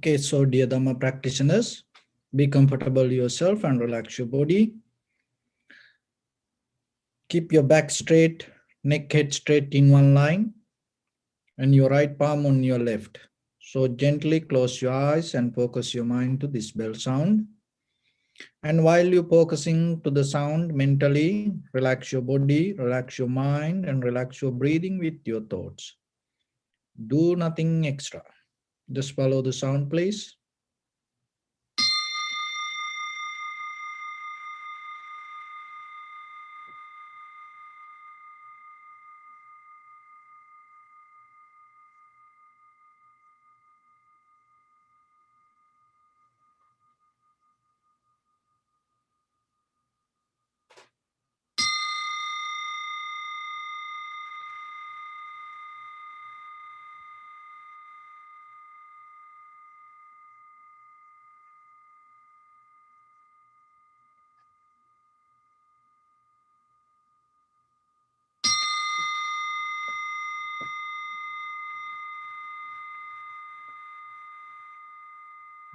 Okay, so dear Dhamma practitioners, be comfortable yourself and relax your body. Keep your back straight, neck head straight in one line, and your right palm on your left. So gently close your eyes and focus your mind to this bell sound. And while you're focusing to the sound mentally, relax your body, relax your mind, and relax your breathing with your thoughts. Do nothing extra. Just follow the sound, please.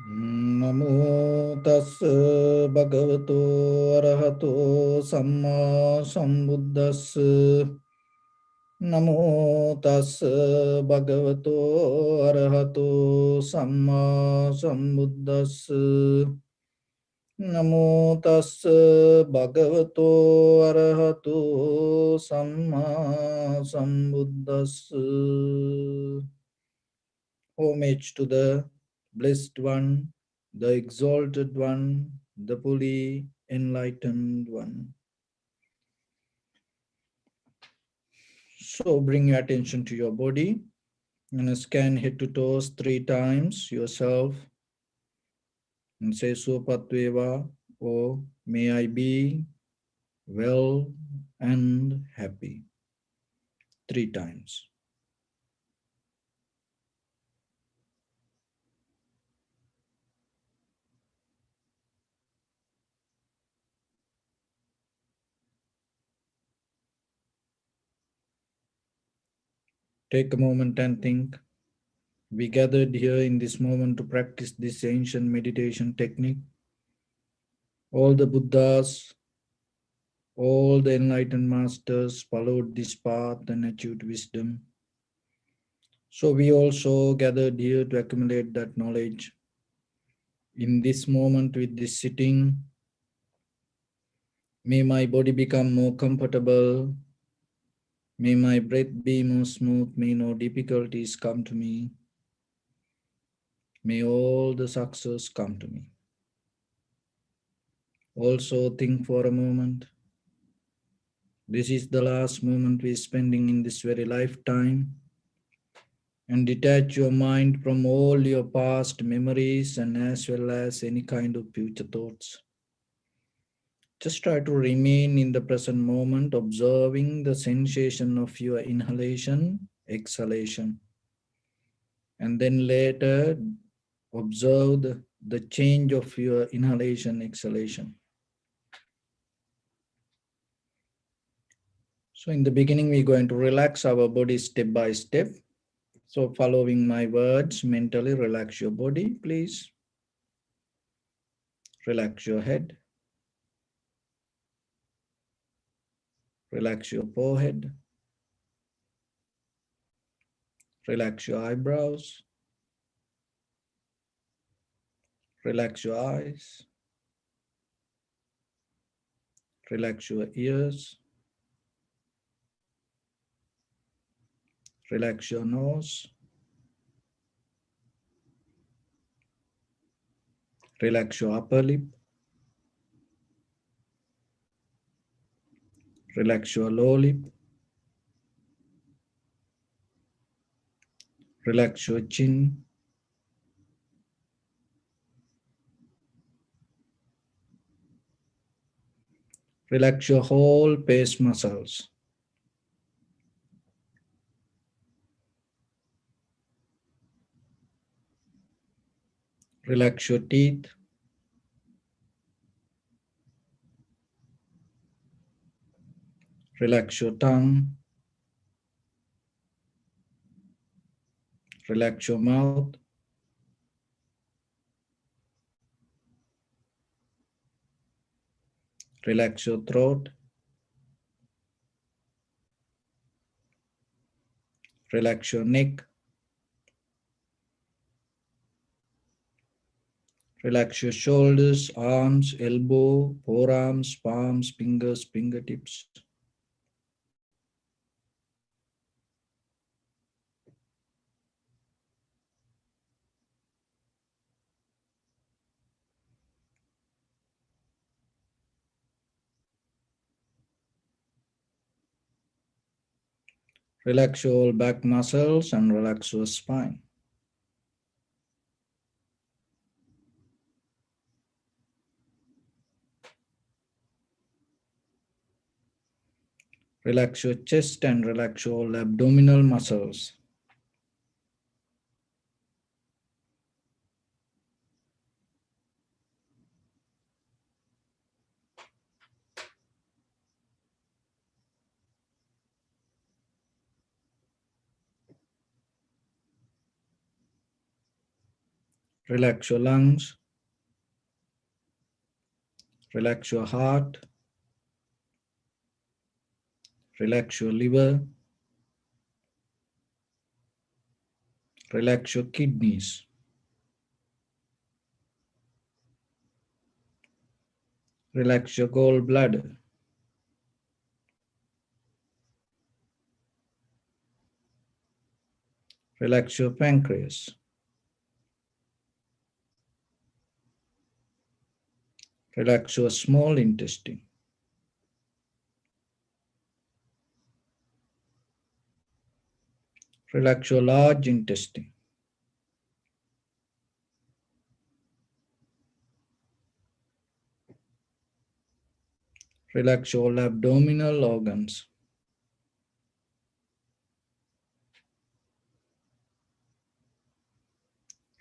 Namo tassa bhagavato arahato samma sambuddhassa. Namo tassa bhagavato arahato samma sambuddhassa. Namo tassa bhagavato arahato samma sambuddhassa. Homage to the Blessed One, the Exalted One, the fully enlightened One. So bring your attention to your body and scan head to toes 3 times yourself and say Supatveva, or may I be well and happy. 3 times. Take a moment and think. We gathered here in this moment to practice this ancient meditation technique. All the Buddhas, all the enlightened masters followed this path and achieved wisdom. So we also gathered here to accumulate that knowledge. In this moment with this sitting, may my body become more comfortable. May my breath be more smooth. May no difficulties come to me. May all the success come to me. Also think for a moment. This is the last moment we're spending in this very lifetime. And detach your mind from all your past memories and as well as any kind of future thoughts. Just try to remain in the present moment, observing the sensation of your inhalation, exhalation. And then later, observe the change of your inhalation, exhalation. So in the beginning, we're going to relax our body step by step. So following my words, mentally relax your body, please. Relax your head. Relax your forehead. Relax your eyebrows. Relax your eyes. Relax your ears. Relax your nose. Relax your upper lip. Relax your lower lip. Relax your chin. Relax your whole face muscles. Relax your teeth. Relax your tongue. Relax your mouth. Relax your throat. Relax your neck. Relax your shoulders, arms, elbow, forearms, palms, fingers, fingertips. Relax your back muscles and relax your spine. Relax your chest and relax your abdominal muscles. Relax your lungs. Relax your heart. Relax your liver. Relax your kidneys. Relax your gallbladder. Relax your pancreas. Relax your small intestine. Relax your large intestine. Relax all abdominal organs.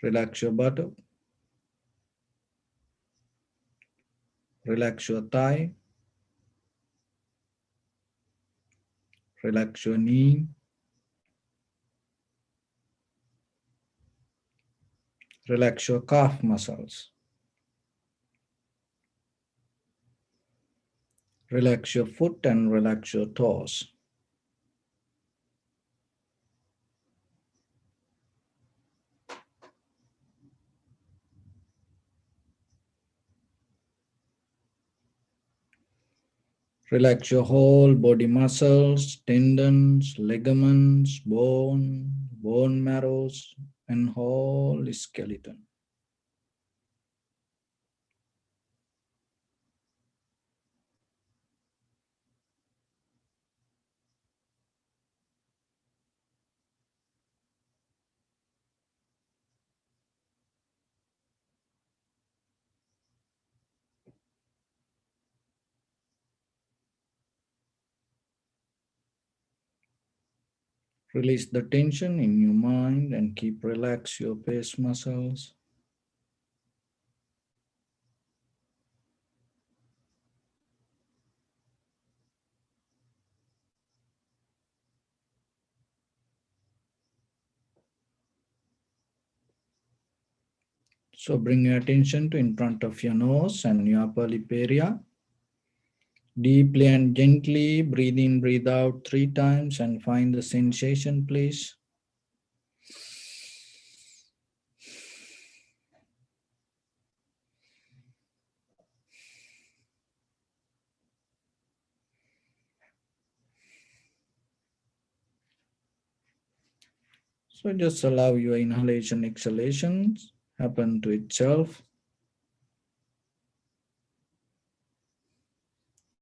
Relax your buttock. Relax your thigh. Relax your knee. Relax your calf muscles. Relax your foot and relax your toes. Relax your whole body muscles, tendons, ligaments, bone marrows, and whole skeleton. Release the tension in your mind and keep relax your face muscles. So bring your attention to in front of your nose and your upper lip area. Deeply and gently breathe in, breathe out 3 times and find the sensation, please. So just allow your inhalation, exhalations happen to itself.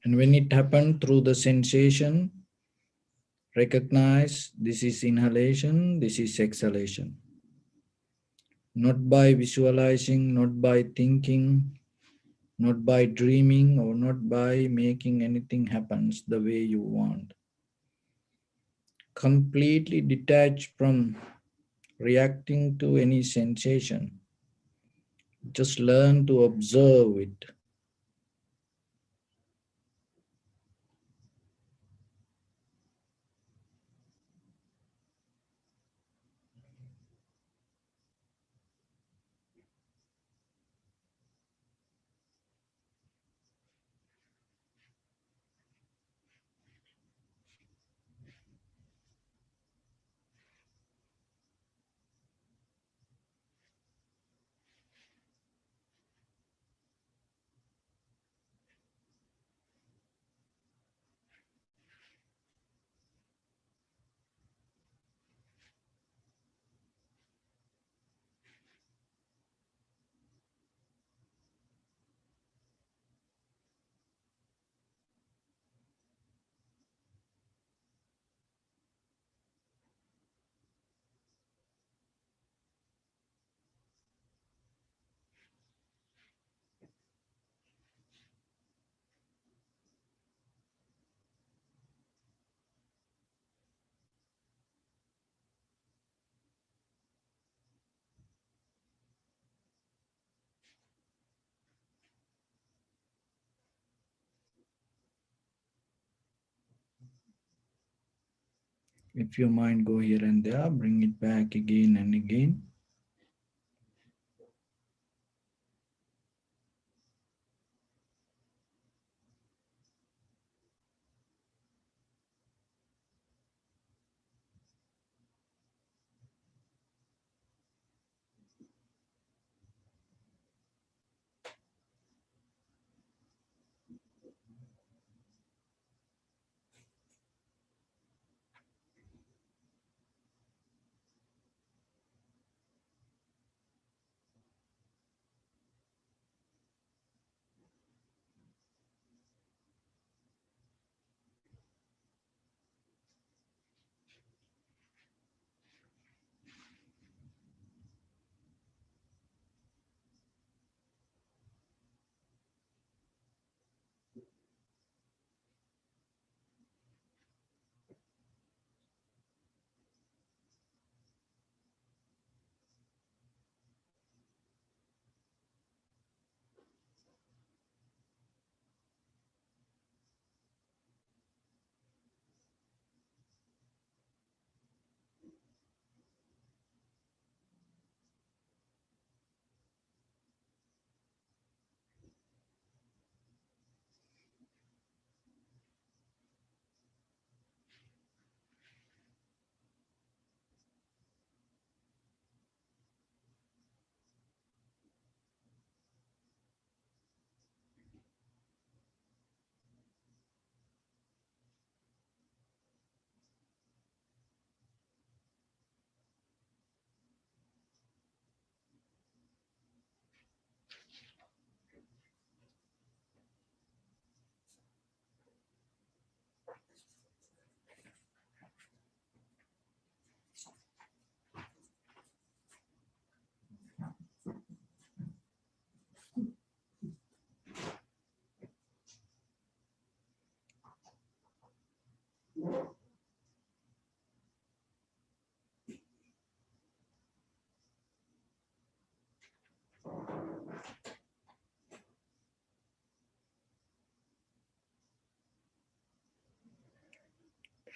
And when it happens through the sensation, recognize this is inhalation, this is exhalation. Not by visualizing, not by thinking, not by dreaming, or not by making anything happens the way you want. Completely detached from reacting to any sensation. Just learn to observe it. If your mind go here and there, bring it back again and again.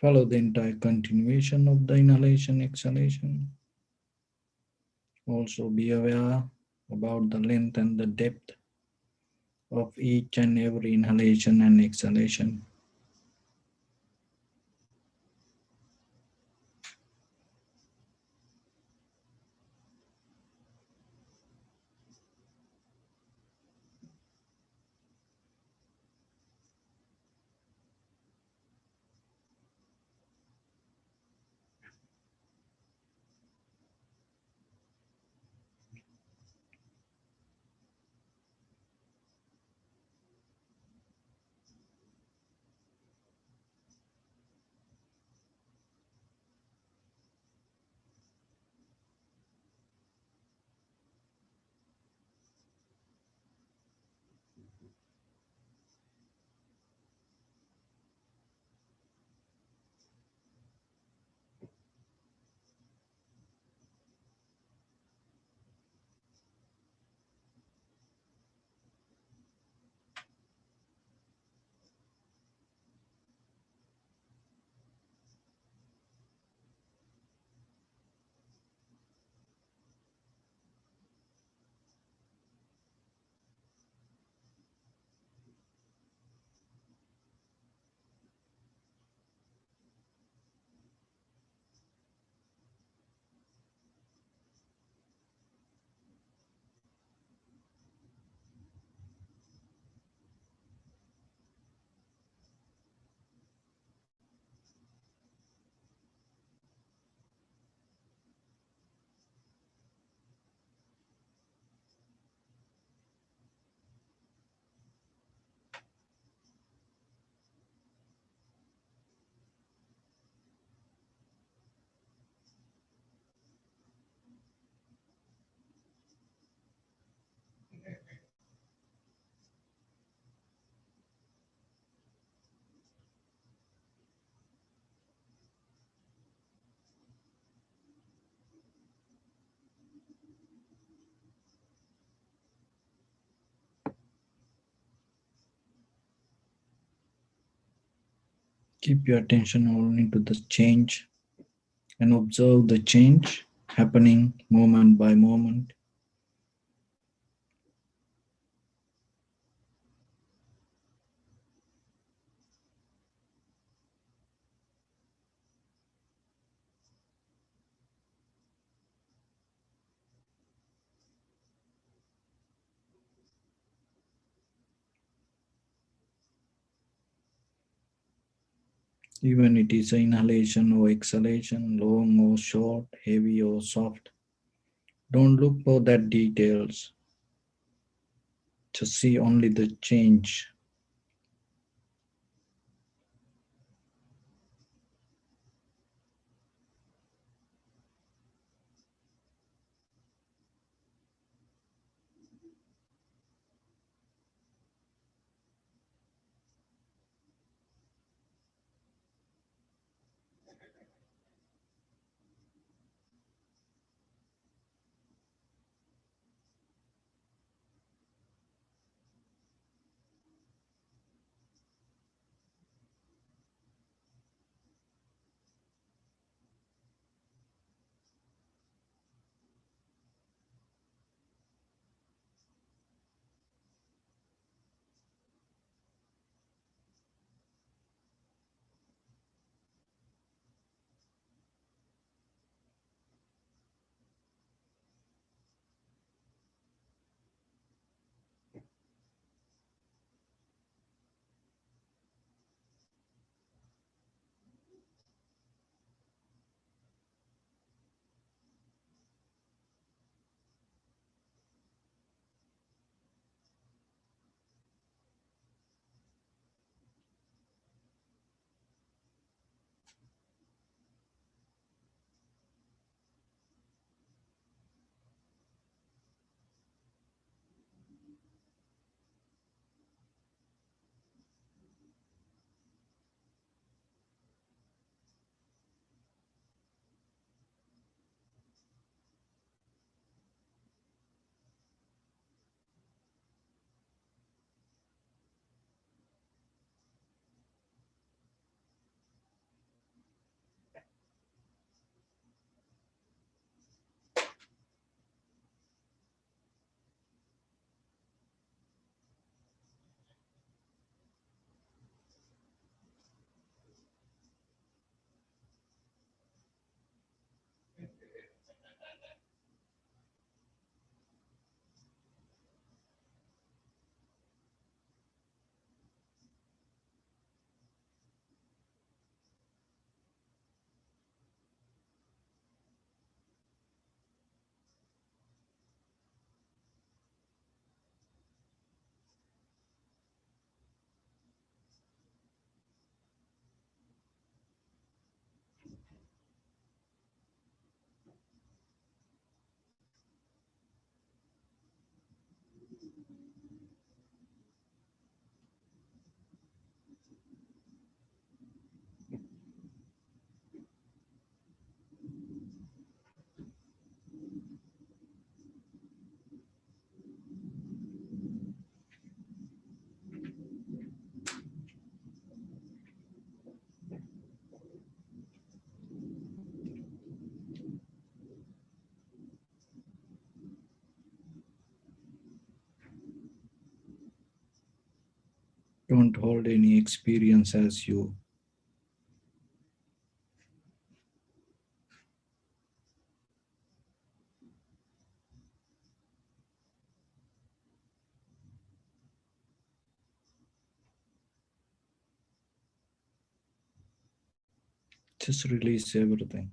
Follow the entire continuation of the inhalation, exhalation. Also be aware about the length and the depth of each and every inhalation and exhalation. Keep your attention only to the change and observe the change happening moment by moment. Even it is inhalation or exhalation, long or short, heavy or soft. Don't look for that details. Just see only the change. Don't hold any experience as you. Just release everything.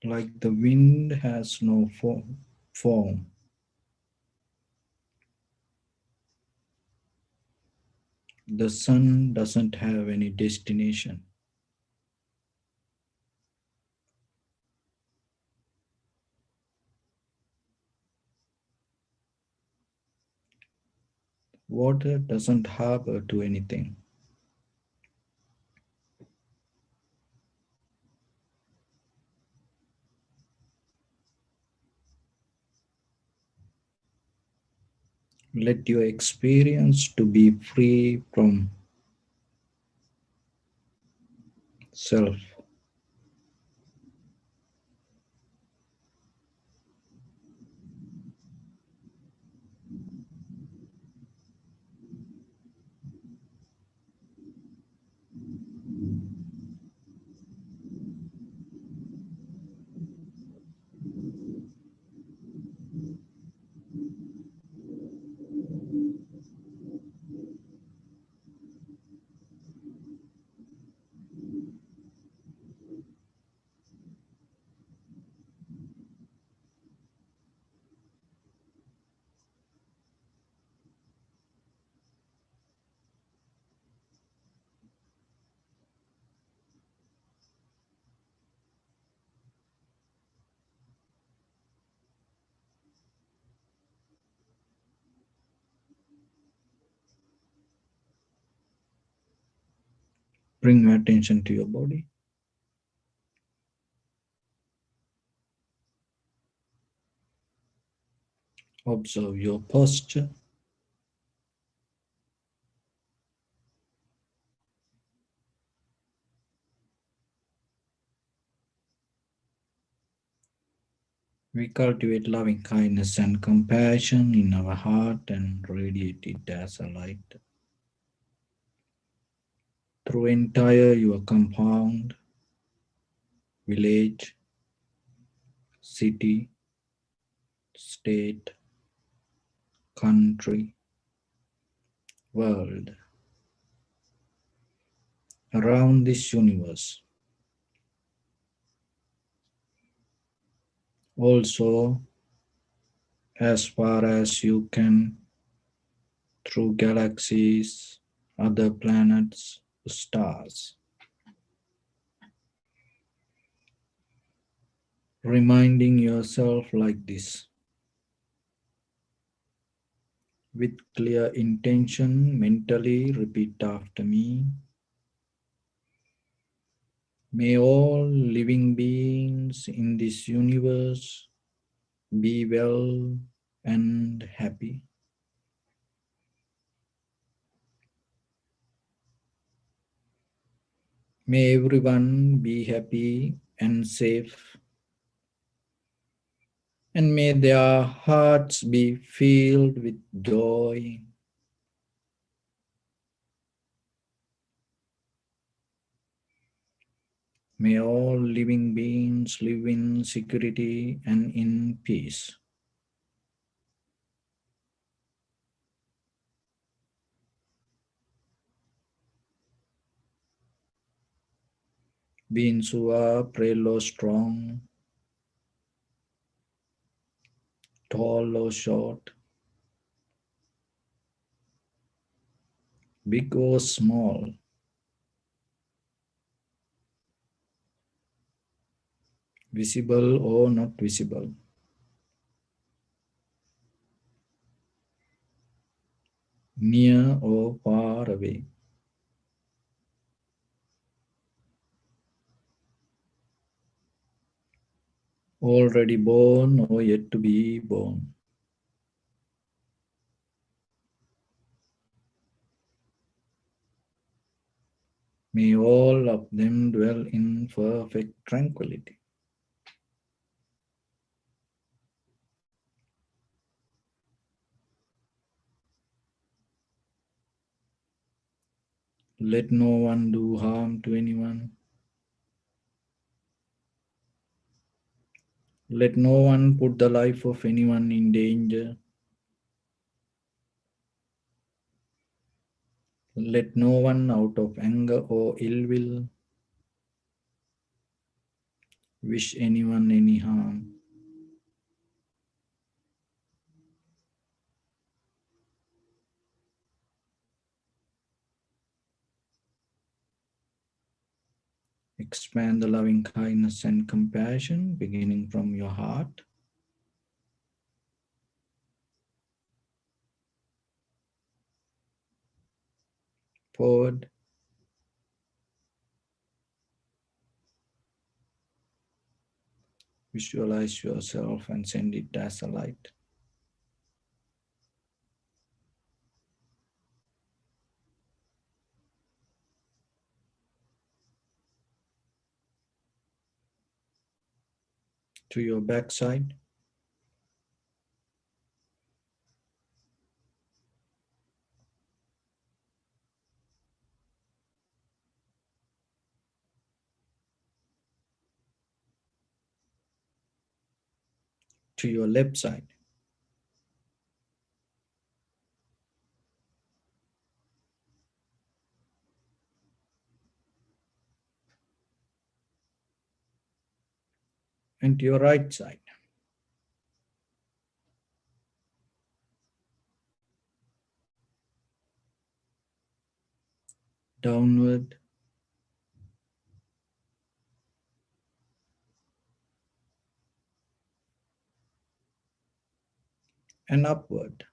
Like the wind has no form. The sun doesn't have any destination. Water doesn't harbor to anything. Let your experience to be free from self. Bring your attention to your body. Observe your posture. We cultivate loving kindness and compassion in our heart and radiate it as a light through entire your compound, village, city, state, country, world, around this universe. Also, as far as you can, through galaxies, other planets, stars. Reminding yourself like this. With clear intention, mentally repeat after me. May all living beings in this universe be well and happy. May everyone be happy and safe, and may their hearts be filled with joy. May all living beings live in security and in peace. Beings who are frail or strong, tall or short, big or small, visible or not visible, near or far away, already born or yet to be born. May all of them dwell in perfect tranquility. Let no one do harm to anyone. Let no one put the life of anyone in danger. Let no one out of anger or ill will wish anyone any harm. Expand the loving kindness and compassion beginning from your heart. forward. Visualize yourself and send it as a light. To your backside. To your left side. And to your right side. Downward and upward.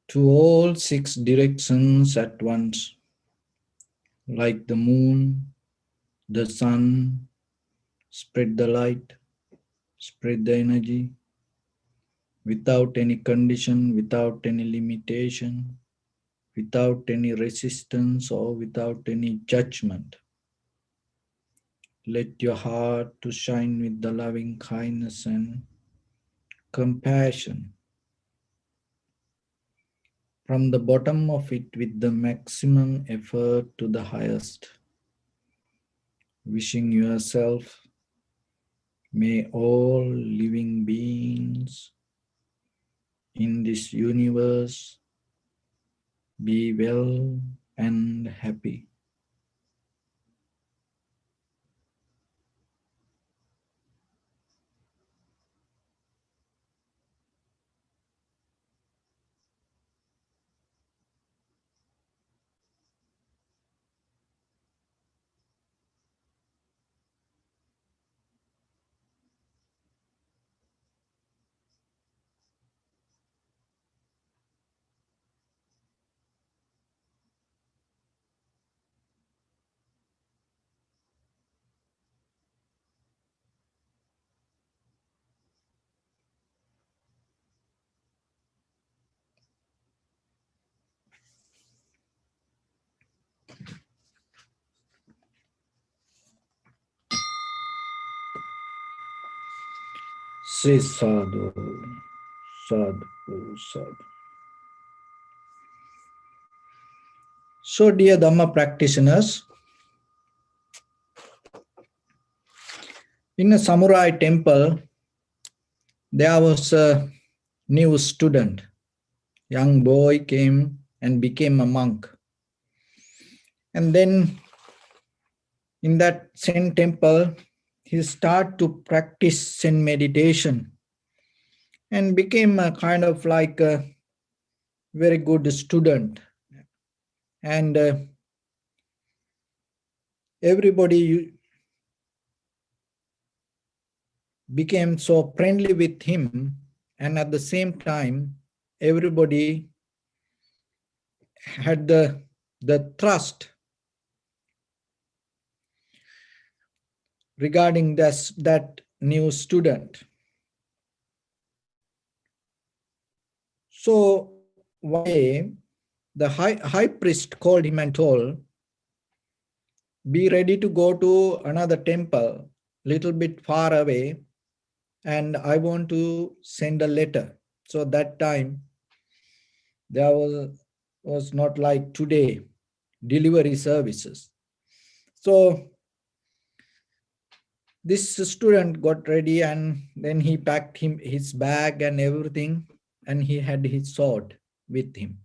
To all 6 directions at once, like the moon, the sun, spread the light, spread the energy, without any condition, without any limitation, without any resistance or without any judgment. Let your heart to shine with the loving kindness and compassion. From the bottom of it with the maximum effort to the highest. Wishing yourself, may all living beings in this universe be well and happy. Say sadhu, sadhu, sadhu. So, dear Dhamma practitioners, in a samurai temple, there was a new student. Young boy came and became a monk. And then in that Zen temple, he started to practice Zen meditation and became a kind of like a very good student. And everybody became so friendly with him, and at the same time, everybody had the trust regarding that new student. So one day, the high priest called him and told, be ready to go to another temple, little bit far away, and I want to send a letter. So that time, there was not like today, delivery services. So this student got ready and then he packed his bag and everything, and he had his sword with him.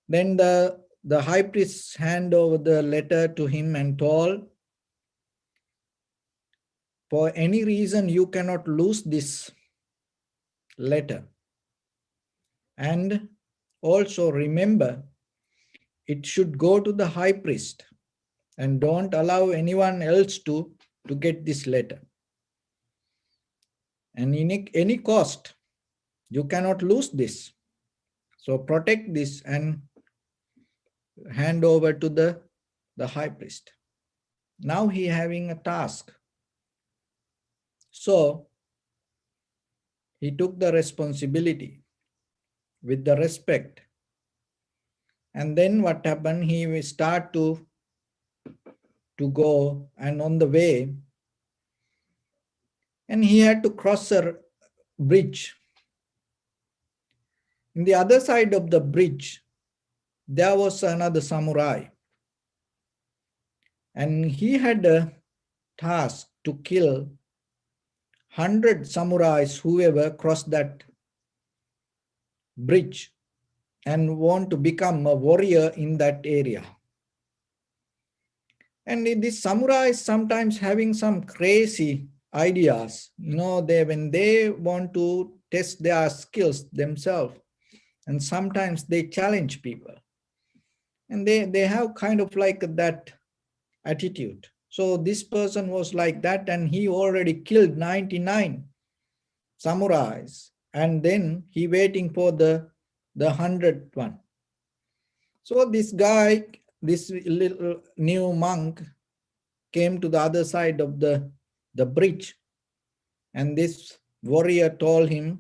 Then the high priest handed over the letter to him and told, for any reason you cannot lose this letter. And also remember it should go to the high priest, and don't allow anyone else to get this letter. And in any cost, you cannot lose this. So protect this and hand over to the high priest. Now he having a task. So he took the responsibility with the respect. And then what happened? He will start to go, and on the way, and he had to cross a bridge. In the other side of the bridge, there was another samurai. And he had a task to kill 100 samurais, whoever crossed that bridge and want to become a warrior in that area. And these samurais sometimes having some crazy ideas. When they want to test their skills themselves, and sometimes they challenge people. And they have kind of like that attitude. So this person was like that, and he already killed 99 samurais, and then he waiting for the 100th one. So this guy, this little new monk, came to the other side of the bridge, and this warrior told him,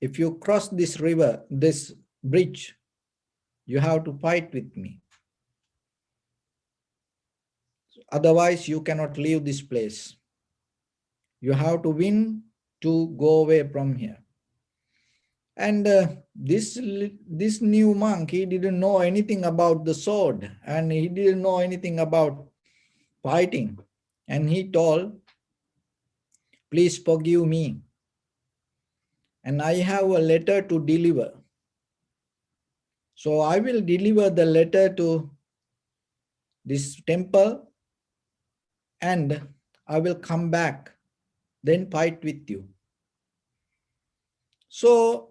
if you cross this river, this bridge, you have to fight with me. Otherwise, you cannot leave this place. You have to win to go away from here. And this new monk, he didn't know anything about the sword, and he didn't know anything about fighting. And he told, please forgive me. And I have a letter to deliver. So I will deliver the letter to this temple, and I will come back, then fight with you. So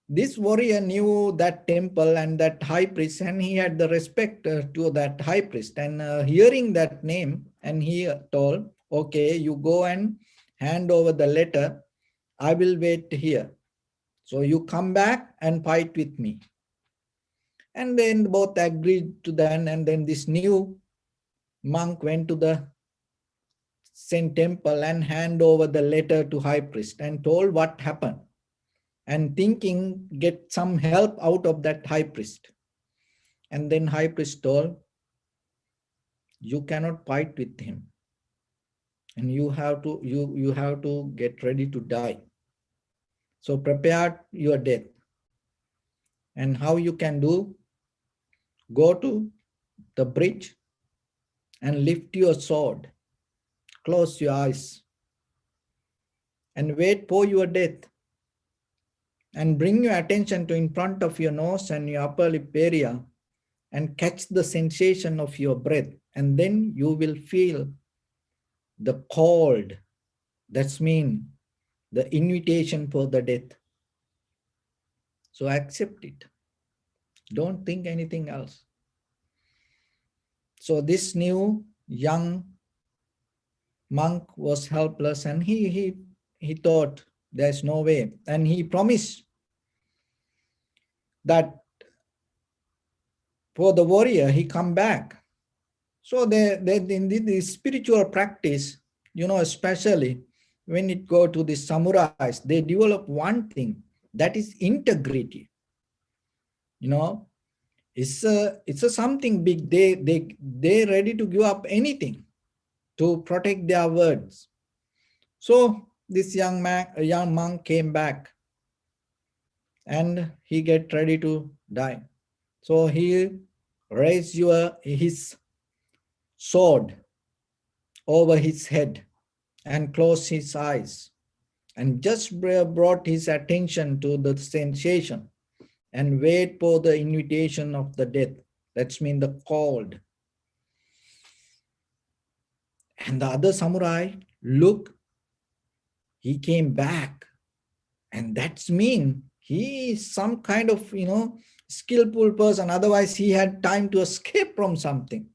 this warrior knew that temple and that high priest, and he had the respect to that high priest. And hearing that name, and he told, okay, you go and hand over the letter. I will wait here. So you come back and fight with me. And then both agreed to that. And then this new monk went to the same temple and hand over the letter to high priest and told what happened, and thinking get some help out of that high priest. And then high priest told, you cannot fight with him, and you have to get ready to die. So prepare your death. And how you can do? Go to the bridge and lift your sword, close your eyes, and wait for your death. And bring your attention to in front of your nose and your upper lip area, and catch the sensation of your breath. And then you will feel the cold. That's mean the invitation for the death. So accept it. Don't think anything else. So this new young monk was helpless, and he thought there's no way. And he promised that for the warrior, he come back. So they in the spiritual practice, especially when it go to the samurais, they develop one thing, that is integrity. It's a something big. They ready to give up anything to protect their words. So this young monk came back, and he get ready to die. So he raised his sword over his head and closed his eyes, and just brought his attention to the sensation and wait for the invitation of the death. That's mean the cold. And the other samurai, look, he came back. And that's mean he is some kind of, skillful person. Otherwise, he had time to escape from something.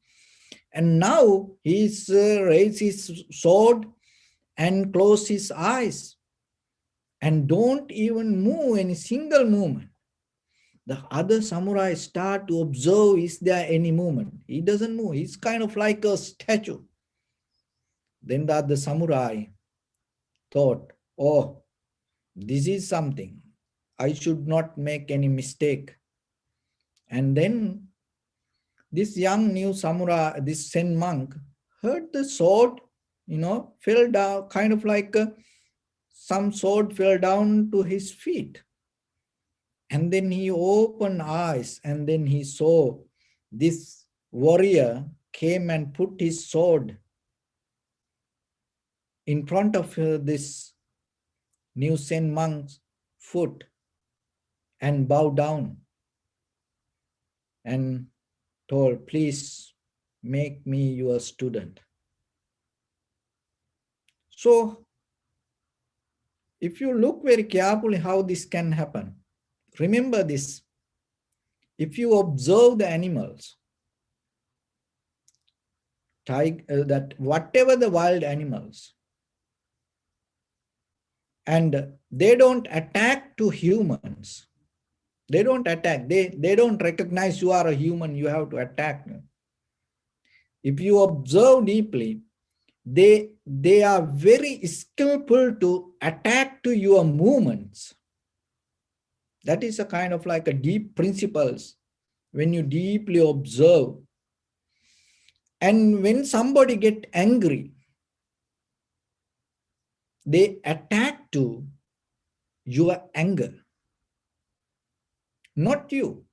And now he's raised his sword and closed his eyes and don't even move any single movement. The other samurai start to observe, is there any movement? He doesn't move. He's kind of like a statue. Then the other samurai thought, oh, this is something. I should not make any mistake. And then this young new samurai, this Zen monk, heard the sword, fell down, kind of like some sword fell down to his feet. And then he opened eyes and then he saw this warrior came and put his sword in front of this new Zen monk's foot and bowed down and told, please make me your student. So if you look very carefully how this can happen, remember this. If you observe the animals, that whatever the wild animals, and they don't attack to humans. They don't attack. They don't recognize you are a human, you have to attack. If you observe deeply, they are very skillful to attack to your movements. That is a kind of like a deep principles when you deeply observe. And when somebody get angry, they attack to your anger, not you.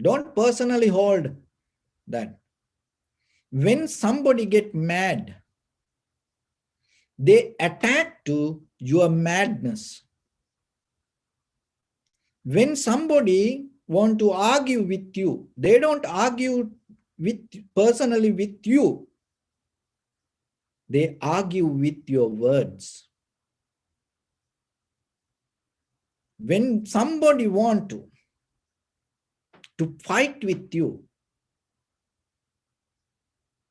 Don't personally hold that. When somebody get mad, they attack to your madness. When somebody want to argue with you, they don't argue personally with you. They argue with your words. When somebody want to fight with you,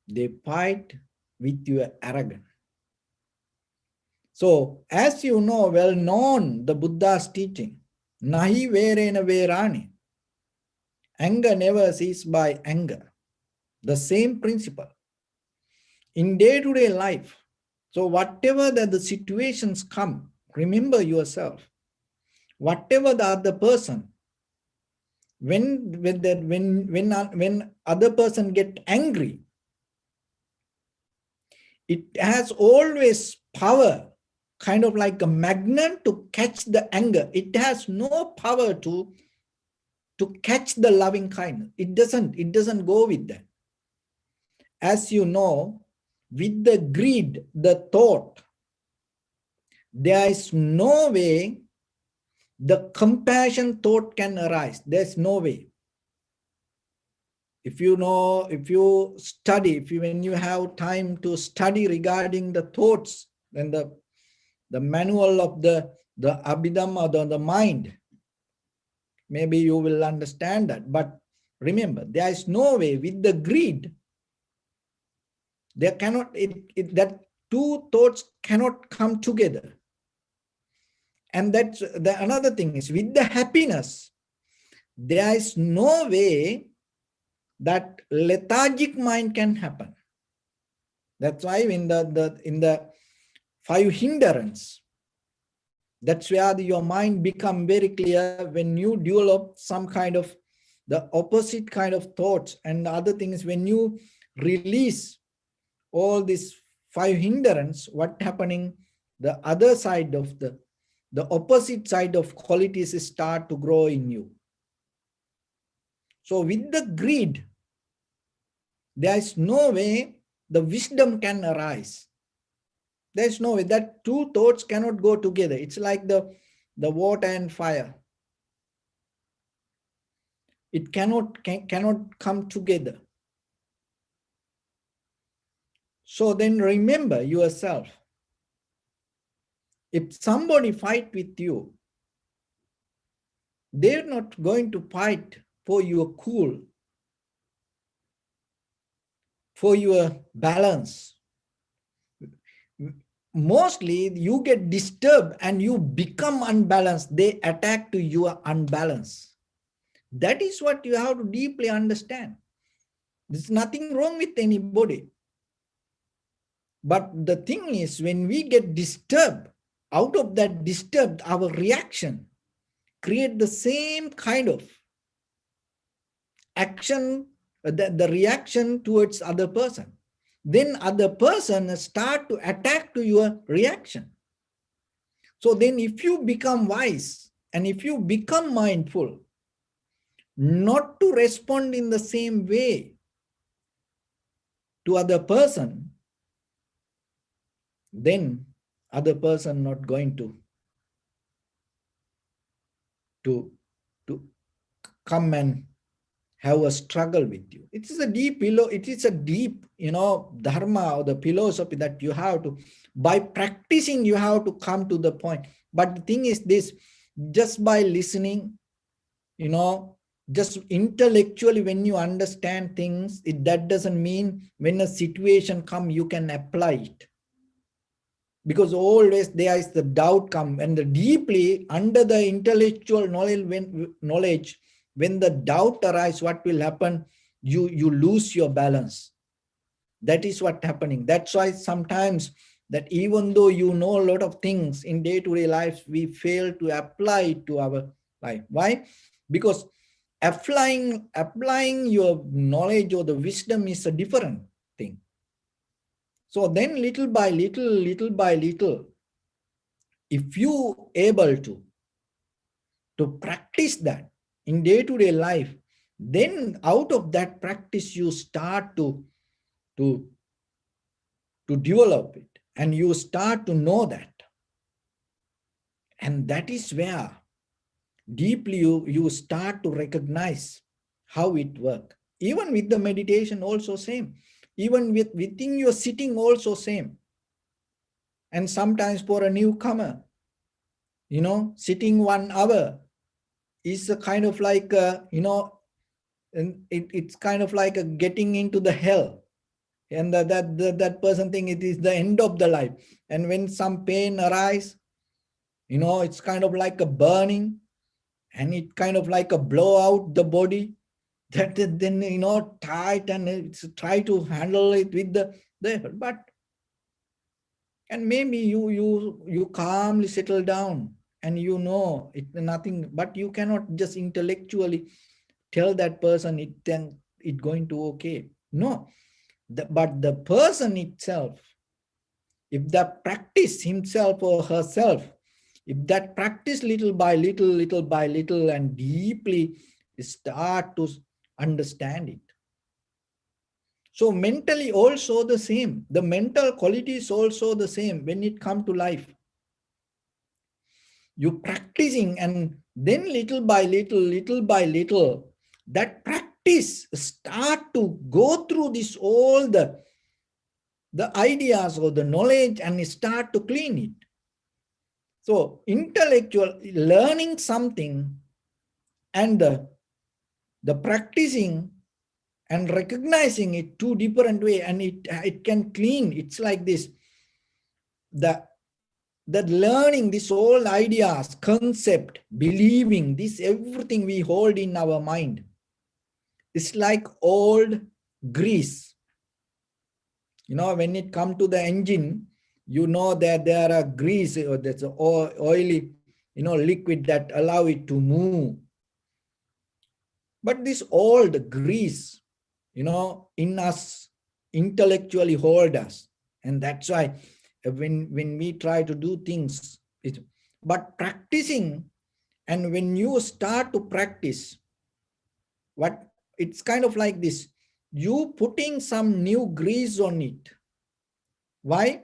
they fight with your arrogance. So, as you know, well known, the Buddha's teaching, nahi verena verani, anger never ceases by anger. The same principle. In day-to-day life, so whatever that the situations come, remember yourself. Whatever the other person, when other person get angry, it has always power, kind of like a magnet to catch the anger. It has no power to catch the loving kindness. It doesn't go with that. As you know, with the greed, the thought, there is no way the compassion thought can arise. There's no way. If you study, when you have time to study regarding the thoughts, then the manual of the Abhidhamma, the mind, maybe you will understand that. But remember, there is no way with the greed. There cannot, that two thoughts cannot come together. And that's another thing is with the happiness, there is no way that lethargic mind can happen. That's why in the five hindrance, that's where your mind become very clear when you develop some kind of the opposite kind of thoughts. And the other thing is when you release all these five hindrance, what happening, the other side of the opposite side of qualities start to grow in you. So with the greed, there is no way the wisdom can arise. There is no way. That two thoughts cannot go together. It's like the water and fire. It cannot come together. So then remember yourself. If somebody fight with you, They're not going to fight for your cool, for your balance. Mostly you get disturbed and you become unbalanced. They attack to your unbalance. That is what you have to deeply understand. There's nothing wrong with anybody. But the thing is, when we get disturbed, out of that disturbed, our reaction create the same kind of action, the reaction towards other person. Then other person start to attack to your reaction. So then if you become wise and if you become mindful, not to respond in the same way to other person, then other person not going to come and have a struggle with you. It is a deep dharma or the philosophy that you have to, by practicing, you have to come to the point. But the thing is this, just by listening, just intellectually, when you understand things, that doesn't mean when a situation come, you can apply it. Because always there is the doubt come, and the deeply under the intellectual knowledge, when the doubt arises, what will happen? You lose your balance. That is what happening. That's why sometimes that even though you know a lot of things in day-to-day life, we fail to apply it to our life. Why? Because applying your knowledge or the wisdom is a different thing. So then little by little, if you able to practice that in day-to-day life, then out of that practice you start to develop it, and you start to know that. And that is where deeply you start to recognize how it works. Even with the meditation also same. Even within your sitting also same. And sometimes for a newcomer, sitting 1 hour is a kind of like, it's kind of like a getting into the hell. And that person think it is the end of the life. And when some pain arise, it's kind of like a burning, and it kind of like a blow out the body. That then, tight, and it's try to handle it with the but, and maybe you calmly settle down, and it's nothing, but you cannot just intellectually tell that person it going to okay. No, but the person itself, if that practice himself or herself, if that practice little by little and deeply start to understand it. So mentally also the same. The mental quality is also the same when it comes to life. You practicing, and then little by little, that practice start to go through this all the ideas or the knowledge, and start to clean it. So intellectual learning something and the practicing and recognizing it two different way, and it can clean. It's like this, that learning this all ideas, concept, believing, this everything we hold in our mind. It's like old grease. When it comes to the engine, that there are grease, or there's an oily, liquid that allow it to move. But this old grease, in us, intellectually hold us. And that's why when we try to do things, but practicing, and when you start to practice, it's kind of like this, you putting some new grease on it. Why?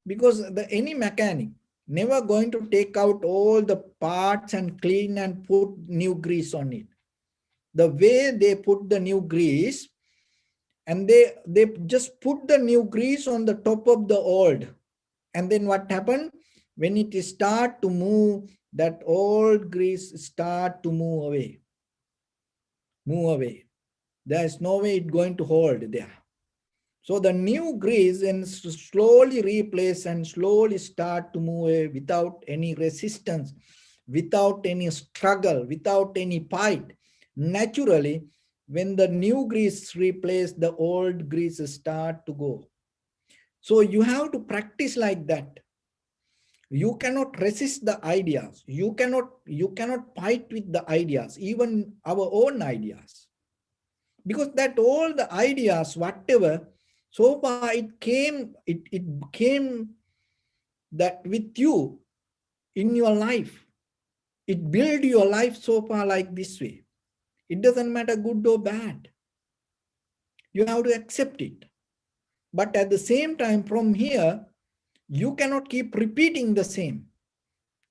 Because any mechanic never going to take out all the parts and clean and put new grease on it. The way they put the new grease, and they just put the new grease on the top of the old. And then what happened? When it start to move, that old grease start to move away. Move away. There's no way it's going to hold there. So the new grease and slowly replace and slowly start to move away without any resistance, without any struggle, without any fight. Naturally, when the new grease replace, the old grease start to go. So you have to practice like that. You cannot resist the ideas. You cannot fight with the ideas, even our own ideas. Because that all the ideas, whatever, so far it came that with you in your life. It built your life so far like this way. It doesn't matter good or bad. You have to accept it. But at the same time, from here, you cannot keep repeating the same.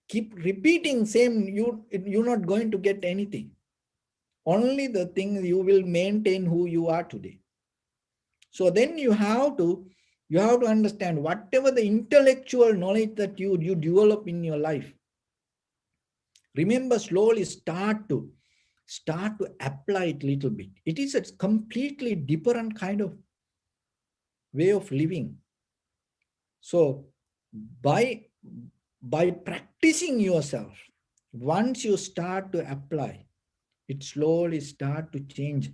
Keep repeating same, you're not going to get anything. Only the thing you will maintain who you are today. So then you have to understand whatever the intellectual knowledge that you develop in your life. Remember, slowly start to apply it a little bit. It is a completely different kind of way of living. So by practicing yourself, once you start to apply, it slowly start to change.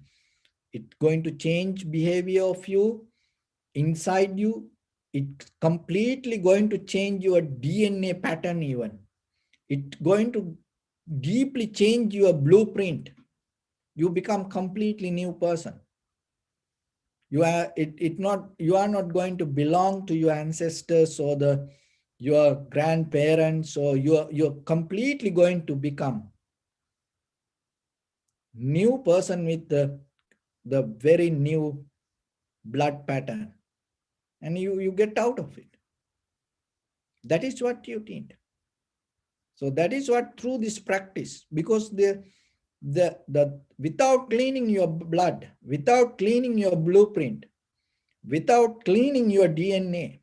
It's going to change behavior of you, inside you. It's completely going to change your DNA pattern even. It's going to deeply change your blueprint. You become completely new person. You are not going to belong to your ancestors or your grandparents, or you're completely going to become new person with the very new blood pattern, and you get out of it. That is what you need. So that is what through this practice, because the without cleaning your blood, without cleaning your blueprint, without cleaning your DNA,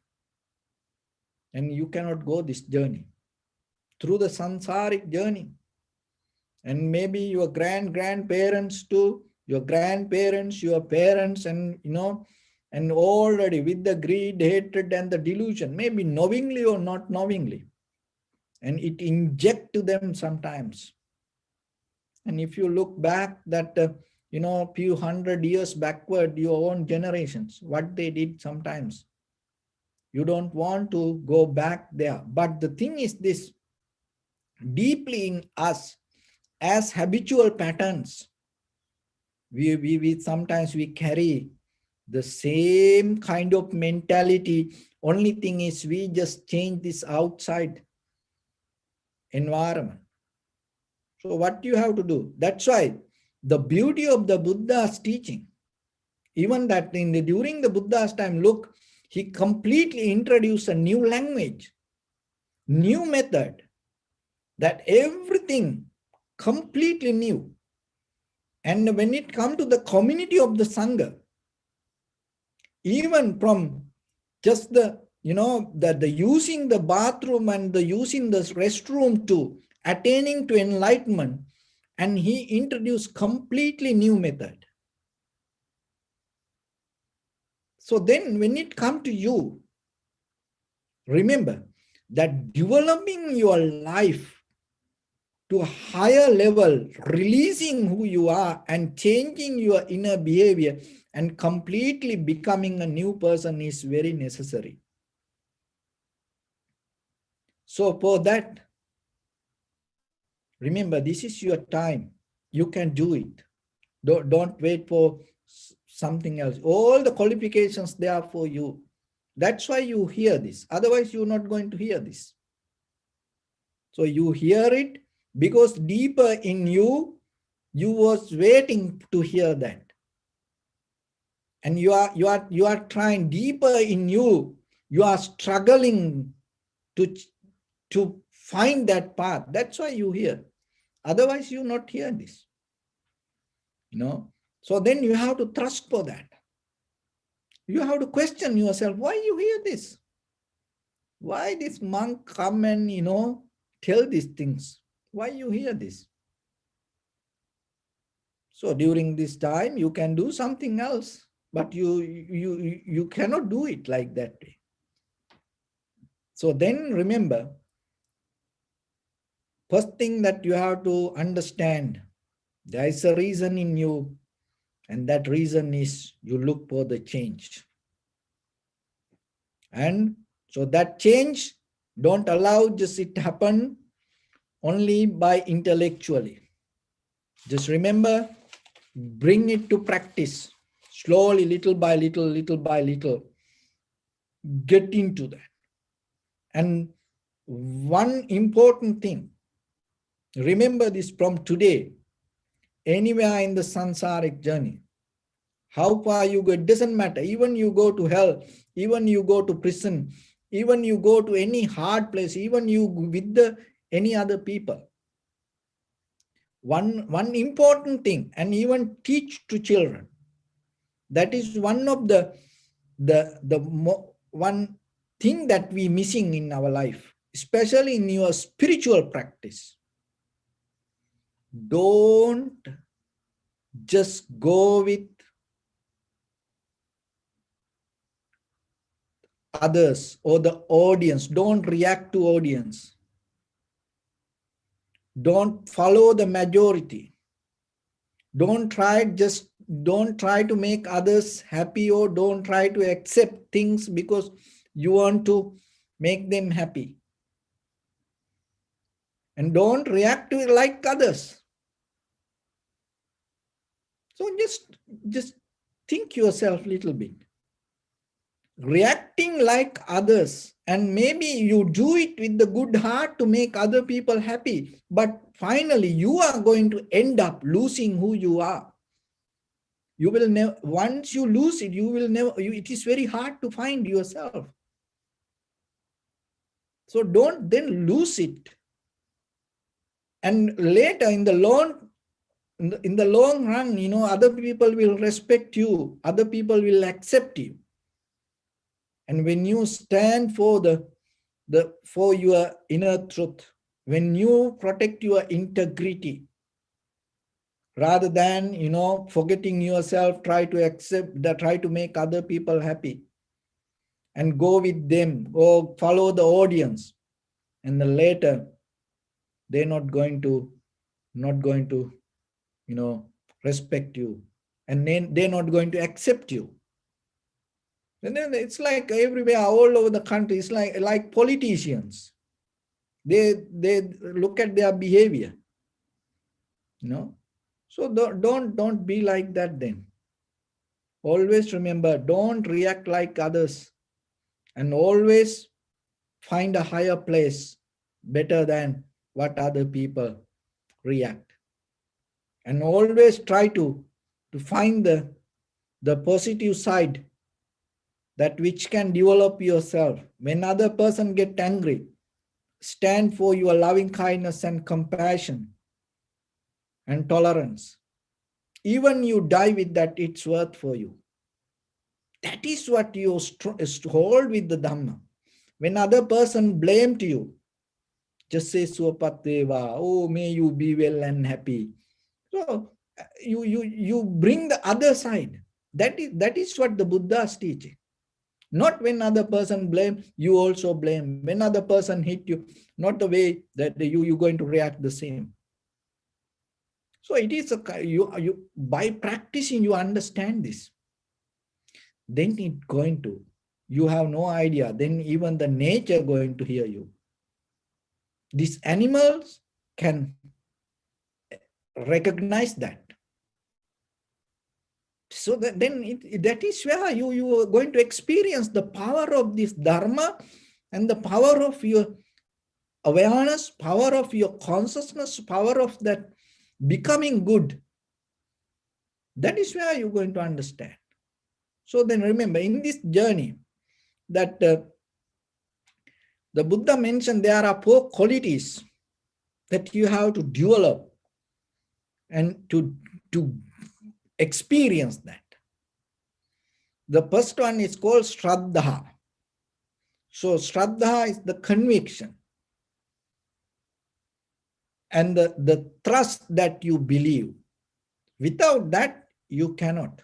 and you cannot go this journey through the samsaric journey. And maybe your grandparents too, your grandparents, your parents, and and already with the greed, hatred, and the delusion, maybe knowingly or not knowingly, and it inject to them sometimes. And if you look back that few hundred years backward, your own generations, what they did sometimes, you don't want to go back there. But the thing is this, deeply in us, as habitual patterns, we sometimes we carry the same kind of mentality. Only thing is we just change this outside environment. So what you have to do? That's why the beauty of the Buddha's teaching, even that during the Buddha's time, look, he completely introduced a new language, new method, that everything completely new. And when it comes to the community of the Sangha, even from just the using the bathroom and the using the restroom to attaining to enlightenment, and he introduced completely new method. So then when it comes to you, remember that developing your life to a higher level, releasing who you are and changing your inner behavior and completely becoming a new person is very necessary. So for that, remember, this is your time. You can do it. Don't wait for something else. All the qualifications there for you. That's why you hear this. Otherwise, you're not going to hear this. So you hear it because deeper in you, you was waiting to hear that. And you are trying deeper in you. You are struggling to find that path. That's why you hear. Otherwise, you not hear this. So then you have to trust for that. You have to question yourself, why you hear this? Why this monk come and, tell these things. Why you hear this? So during this time, you can do something else, but you cannot do it like that way. So then remember, first thing that you have to understand, there is a reason in you, and that reason is you look for the change. And so that change, don't allow just it happen only by intellectually. Just remember, bring it to practice. Slowly, little by little, little by little, get into that. And one important thing, remember this from today, anywhere in the samsaric journey, how far you go, it doesn't matter. Even you go to hell, even you go to prison, even you go to any hard place, even you with any other people. One important thing, and even teach to children. That is one of the one thing that we missing in our life, especially in your spiritual practice. Don't just go with others or the audience. Don't react to audience. Don't follow the majority. Don't try to make others happy, or don't try to accept things because you want to make them happy. And don't react to it like others. So just think yourself a little bit. Reacting like others, and maybe you do it with the good heart to make other people happy, but finally you are going to end up losing who you are. You will never, once you lose it, you will never, it is very hard to find yourself. So don't then lose it. And later in the long run, you know, other people will respect you, other people will accept you. And when you stand for for your inner truth, when you protect your integrity, rather than, you know, forgetting yourself, try to make other people happy and go with them or follow the audience, and then later they're not going to you know, respect you, and then they're not going to accept you. And then it's like everywhere, all over the country, it's like politicians. They look at their behavior, you know. So don't be like that then. Always remember, don't react like others, and always find a higher place better than what other people react. And always try to find the positive side, that which can develop yourself. When other person get angry, stand for your loving kindness and compassion and tolerance. Even you die with that, it's worth for you. That is what you hold with the Dhamma. When other person blamed you, just say Swapateva, oh, may you be well and happy. So you bring the other side. That is what the Buddha is teaching. Not when other person blame, you also blame. When other person hit you, not the way that you're going to react the same. So it is you by practicing you understand this. Then it going to, you have no idea. Then even the nature going to hear you. These animals can recognize that. So that is where you are going to experience the power of this Dharma and the power of your awareness, power of your consciousness, power of that becoming good. That is where you're going to understand. So then remember, in this journey that the Buddha mentioned, there are 4 qualities that you have to develop and to experience that. The first one is called Shraddha. So Shraddha is the conviction. and the trust that you believe. Without that, you cannot.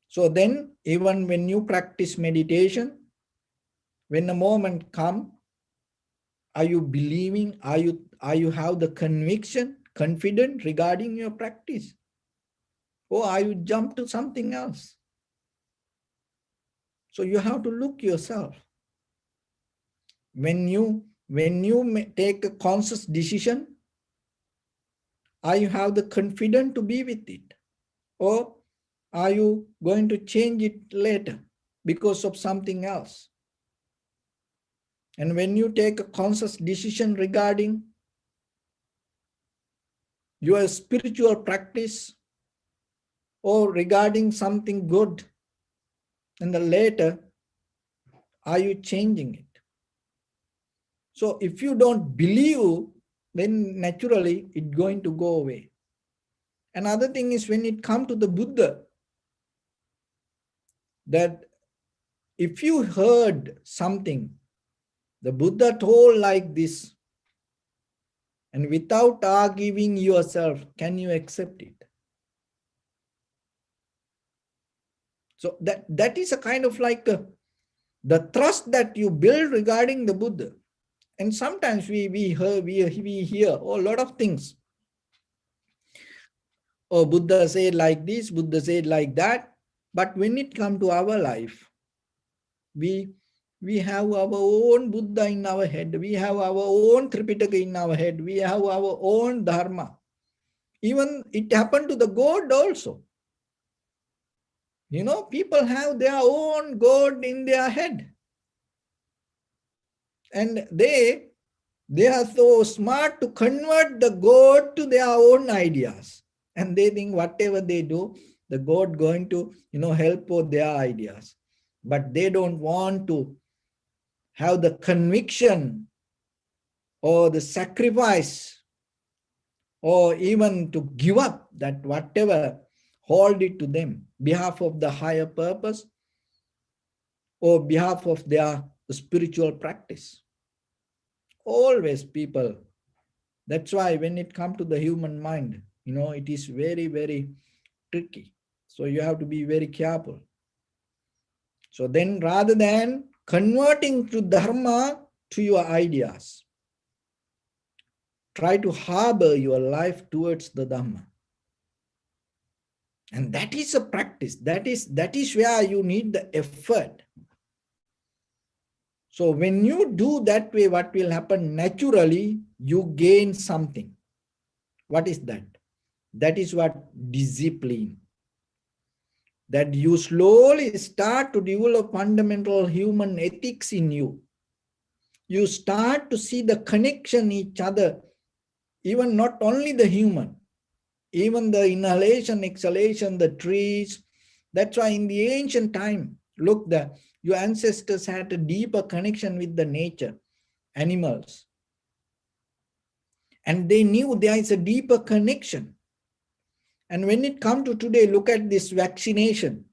So then, even when you practice meditation, when a moment comes, are you believing? Are you have the conviction, confident regarding your practice? Or are you jump to something else? So you have to look yourself. When you take a conscious decision, are you have the confidence to be with it? Or are you going to change it later because of something else? And when you take a conscious decision regarding your spiritual practice or regarding something good, and then later, are you changing it? So if you don't believe, then naturally it's going to go away. Another thing is when it comes to the Buddha, that if you heard something, the Buddha told like this, and without arguing yourself, can you accept it? So that is a kind of like the trust that you build regarding the Buddha. And sometimes we hear a lot of things. Oh, Buddha said like this, Buddha said like that. But when it comes to our life, we have our own Buddha in our head. We have our own Tripitaka in our head. We have our own Dharma. Even it happened to the God also. You know, people have their own God in their head. And they are so smart to convert the God to their own ideas. And they think whatever they do, the God going to, help for their ideas. But they don't want to have the conviction or the sacrifice or even to give up that whatever, hold it to them, behalf of the higher purpose or behalf of their spiritual practice. Always people. That's why when it comes to the human mind, it is very, very tricky. So you have to be very careful. So then rather than converting to Dharma to your ideas, try to harbor your life towards the Dhamma. And that is a practice. That is where you need the effort. So when you do that way, what will happen? Naturally, you gain something. What is that? That is what discipline. That you slowly start to develop fundamental human ethics in you. You start to see the connection each other, even not only the human, even the inhalation, exhalation, the trees. That's why in the ancient time, look, your ancestors had a deeper connection with the nature, animals. And they knew there is a deeper connection. And when it comes to today, look at this vaccination.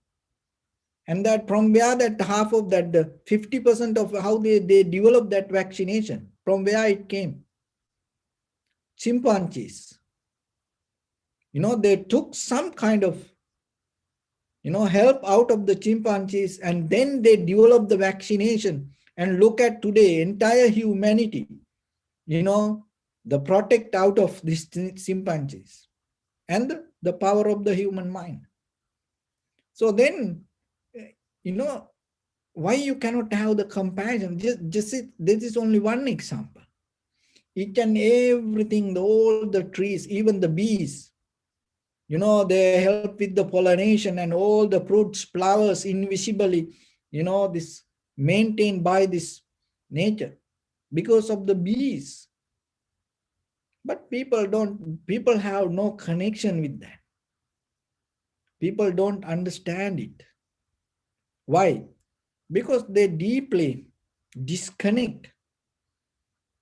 And that from where that half of that, 50% of how they developed that vaccination, from where it came? Chimpanzees. They took some kind of, help out of the chimpanzees, and then they developed the vaccination. And look at today, entire humanity, the protect out of these chimpanzees and the power of the human mind. So then, why you cannot have the compassion? This is only one example. Each and everything, all the trees, even the bees, they help with the pollination and all the fruits, flowers, invisibly, this maintained by this nature because of the bees. But people have no connection with that. People don't understand it. Why? Because they deeply disconnect.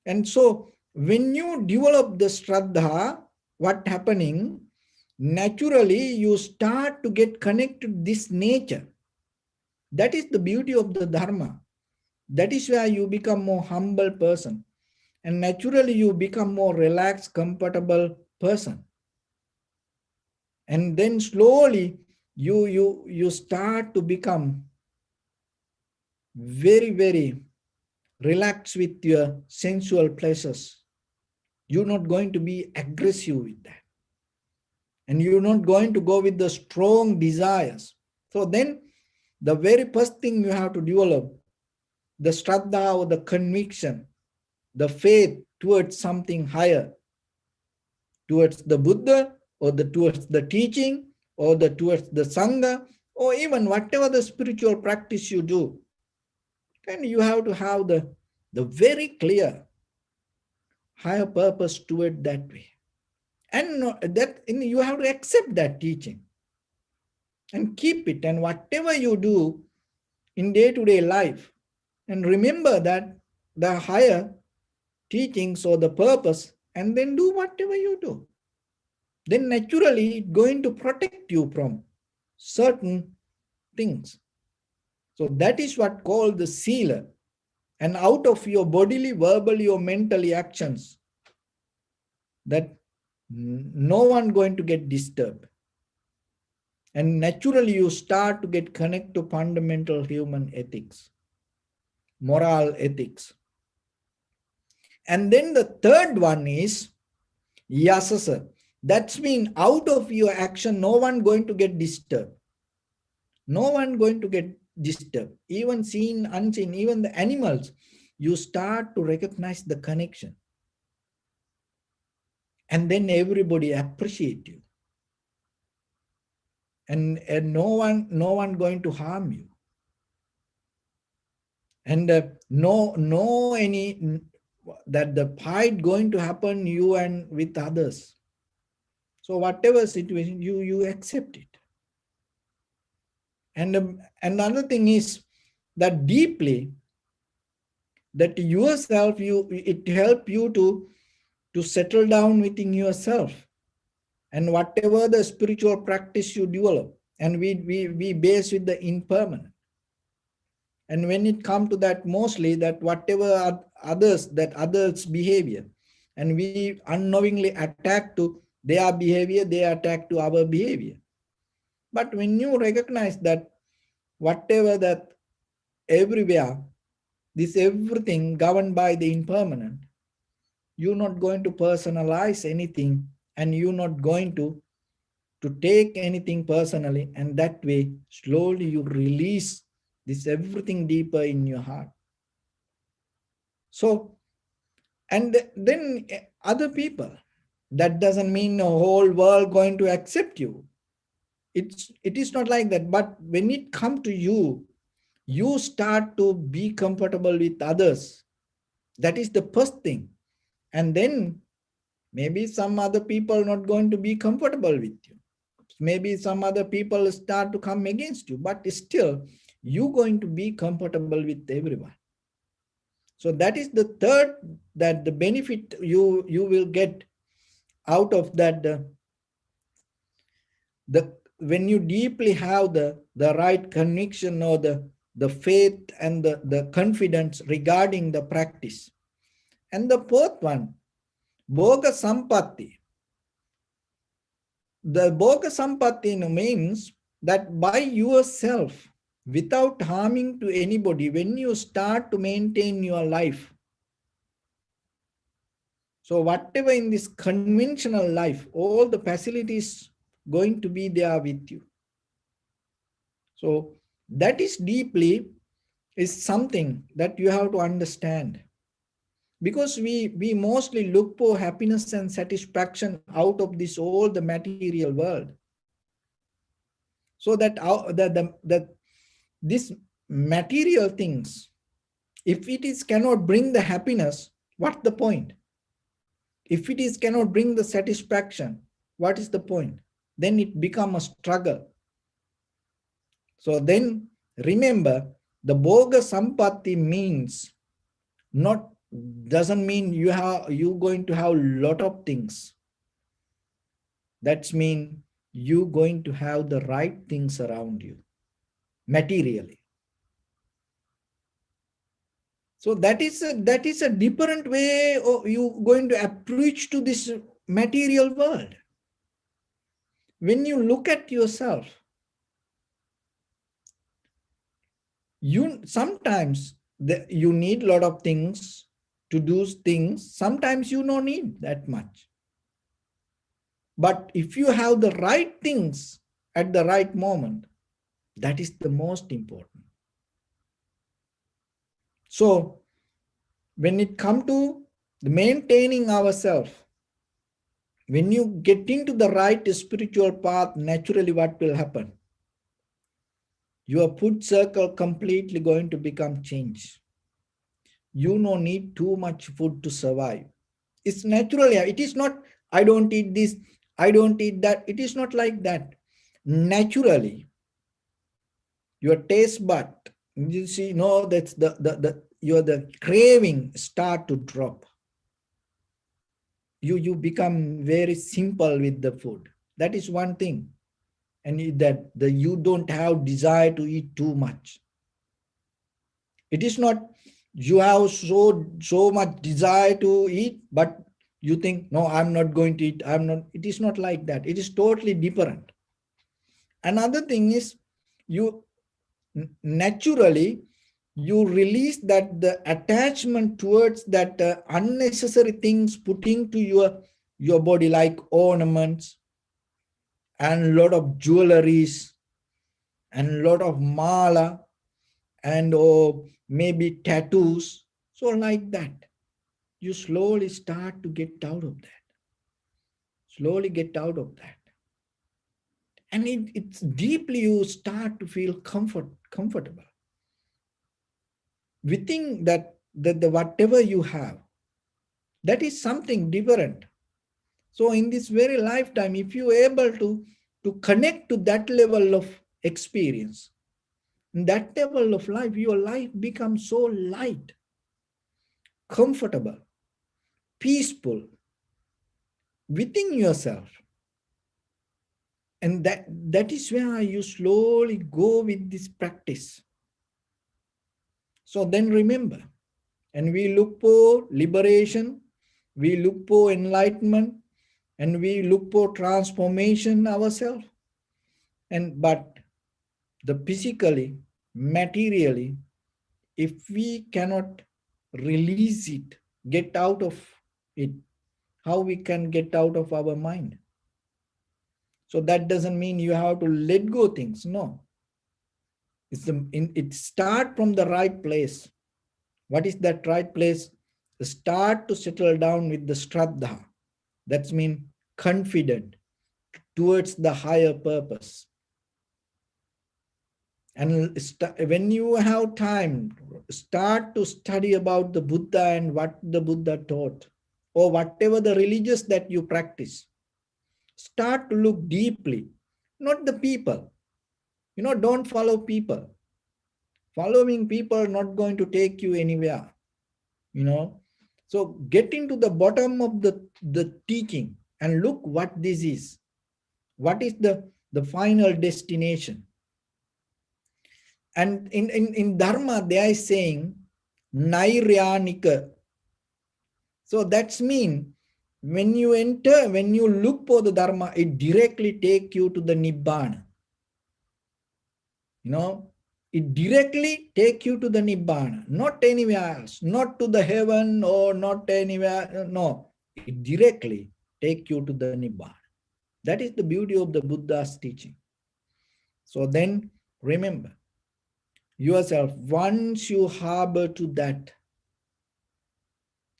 And so when you develop the Shraddha, what happening? Naturally, you start to get connected to this nature. That is the beauty of the Dharma. That is where you become more humble person. and naturally you become more relaxed, comfortable person. And then slowly you start to become very, very relaxed with your sensual pleasures. You're not going to be aggressive with that. And you're not going to go with the strong desires. So then the very first thing you have to develop, the shraddha or the conviction, the faith towards something higher, towards the Buddha or towards the teaching or towards the Sangha, or even whatever the spiritual practice you do. Then you have to have the very clear higher purpose toward that way. And you have to accept that teaching and keep it. And whatever you do in day-to-day life, and remember that the higher teachings or the purpose, and then do whatever you do. Then naturally it's going to protect you from certain things. So that is what called the sila. And out of your bodily, verbally, or mentally actions, that no one going to get disturbed. And naturally you start to get connected to fundamental human ethics, moral ethics. And then the third one is yasasa. That's mean out of your action, no one going to get disturbed. No one going to get disturbed. Even seen, unseen, even the animals, you start to recognize the connection. And then everybody appreciate you. And no one going to harm you. And no any that the fight going to happen you and with others. So whatever situation, you accept it. And another thing is that deeply, that yourself, it help you to settle down within yourself. And whatever the spiritual practice you develop, and we base with the impermanent. And when it comes to that, mostly that whatever others behavior, and we unknowingly attack to their behavior, they attack to our behavior. But when you recognize that whatever that everywhere, this everything governed by the impermanent, you're not going to personalize anything, and you're not going to take anything personally, and that way slowly you release this everything deeper in your heart. So, and then other people, that doesn't mean the whole world going to accept you. It is not like that. But when it comes to you, you start to be comfortable with others. That is the first thing. And then maybe some other people not going to be comfortable with you. Maybe some other people start to come against you, but still you're going to be comfortable with everyone. So that is the third, that the benefit you will get out of that, when you deeply have the right conviction or the faith and the confidence regarding the practice. And the fourth one, Bhoga Sampatti. The Bhoga Sampatti means that by yourself, without harming to anybody, when you start to maintain your life. So whatever in this conventional life, all the facilities going to be there with you. So that is deeply is something that you have to understand. Because we mostly look for happiness and satisfaction out of this all the material world. So that this material things, if it is cannot bring the happiness, what's the point? If it is cannot bring the satisfaction, what is the point? Then it become a struggle. So then remember, the Bhoga Sampatti means not, doesn't mean you going to have a lot of things. That's mean you going to have the right things around you materially. So that is a different way of you going to approach to this material world. When you look at yourself, you sometimes you need a lot of things to do things. Sometimes you don't need that much. But if you have the right things at the right moment, that is the most important. So when it comes to maintaining ourselves, when you get into the right spiritual path, naturally what will happen? Your food circle completely going to become changed. You don't need too much food to survive. It's naturally, it is not, I don't eat this, I don't eat that. It is not like that. Naturally, your taste bud, you see, no, that's the craving start to drop. You become very simple with the food. That is one thing. And that you don't have desire to eat too much. It is not you have so much desire to eat, but you think, no, I'm not going to eat. I'm not. It is not like that. It is totally different. Another thing is you naturally you release that the attachment towards that unnecessary things putting to your body, like ornaments and a lot of jewelries and a lot of mala and maybe tattoos. So like that, you slowly start to get out of that. Slowly get out of that. And it's deeply you start to feel comfortable. We think that the whatever you have, that is something different. So in this very lifetime, if you are able to connect to that level of experience, that level of life, your life becomes so light, comfortable, peaceful within yourself. And that is where you slowly go with this practice. So then remember, and we look for liberation, we look for enlightenment, and we look for transformation ourselves. But the physically, materially, if we cannot release it, get out of it, how we can get out of our mind? So that doesn't mean you have to let go things. No. It start from the right place. What is that right place? Start to settle down with the Shraddha. That's mean confident towards the higher purpose. And when you have time, start to study about the Buddha and what the Buddha taught, or whatever the religious that you practice. Start to look deeply, not the people. Don't follow people. Following people are not going to take you anywhere. So get into the bottom of the teaching and look what this is. What is the final destination? And in Dharma, they are saying Nairyanika. So that's mean when you look for the Dharma, it directly take you to the Nibbana. It directly take you to the Nibbana, not anywhere else, not to the heaven or not anywhere. No, it directly take you to the Nibbana. That is the beauty of the Buddha's teaching. So then remember yourself, once you harbor to that,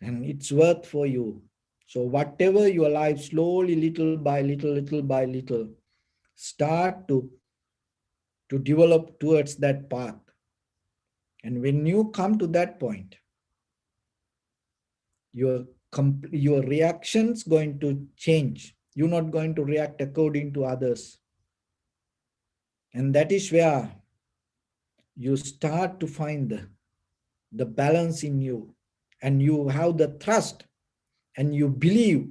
and it's worth for you. So whatever your life, slowly, little by little, start to develop towards that path. And when you come to that point, your reactions going to change. You're not going to react according to others. And that is where you start to find the balance in you, and you have the trust, and you believe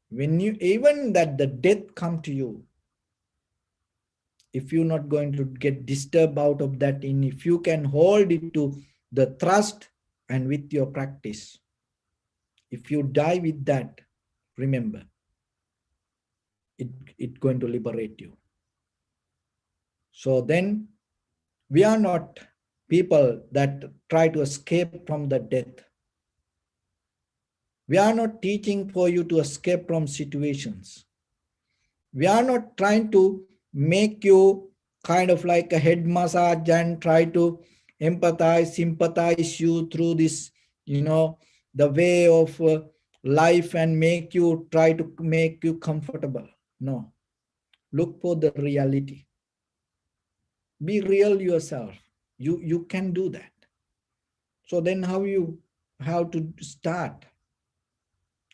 when you even that the death come to you, if you're not going to get disturbed out of that, and if you can hold it to the trust and with your practice, if you die with that, remember, it's going to liberate you. So then we are not people that try to escape from the death. We are not teaching for you to escape from situations. We are not trying to make you kind of like a head massage and try to empathize, sympathize you through this, the way of life and make you try to make you comfortable. No. Look for the reality. Be real yourself. You can do that. So then how to start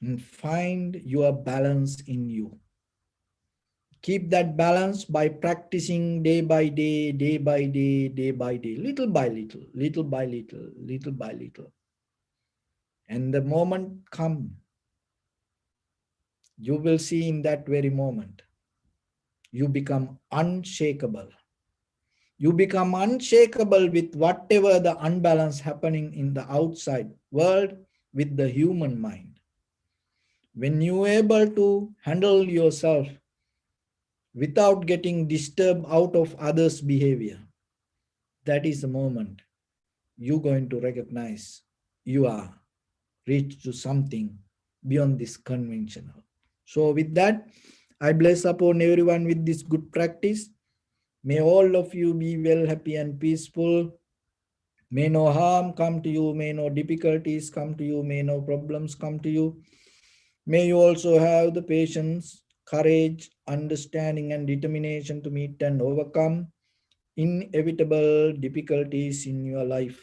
and find your balance in you. Keep that balance by practicing day by day, day by day, day by day, little by little, little by little, little by little. And the moment come, you will see in that very moment, you become unshakable. You become unshakable with whatever the unbalance happening in the outside world with the human mind. When you are able to handle yourself without getting disturbed out of others' behavior, that is the moment you're going to recognize you are reached to something beyond this conventional. So with that, I bless upon everyone with this good practice. May all of you be well, happy and peaceful. May no harm come to you, may no difficulties come to you, may no problems come to you. May you also have the patience, courage, understanding and determination to meet and overcome inevitable difficulties in your life.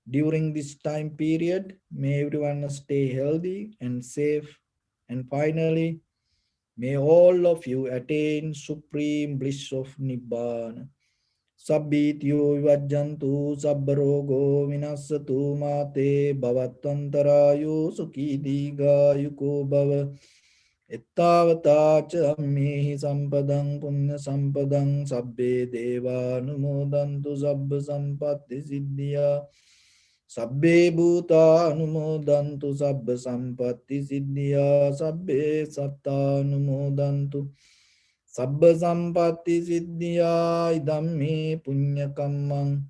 During this time period, may everyone stay healthy and safe. And finally, may all of you attain supreme bliss of Nibbana. Sabbityo vajjantu sabbarogo vinasatu mate bhavatvantarayo sukhi digayuko bhava. Ettavata cha ammehi sampadang punya sampadang sabbe deva anumodantu sabba sampatti siddhya. Sabbe bhuta anumodantu sabba sampatti siddhya. Sabbe satta anumodantu sabba sampatti siddhya. Idammi punya kammang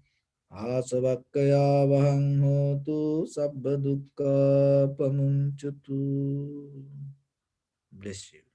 asavakkaya vahang hotu sabba dukkha pamunchatu. Bless you.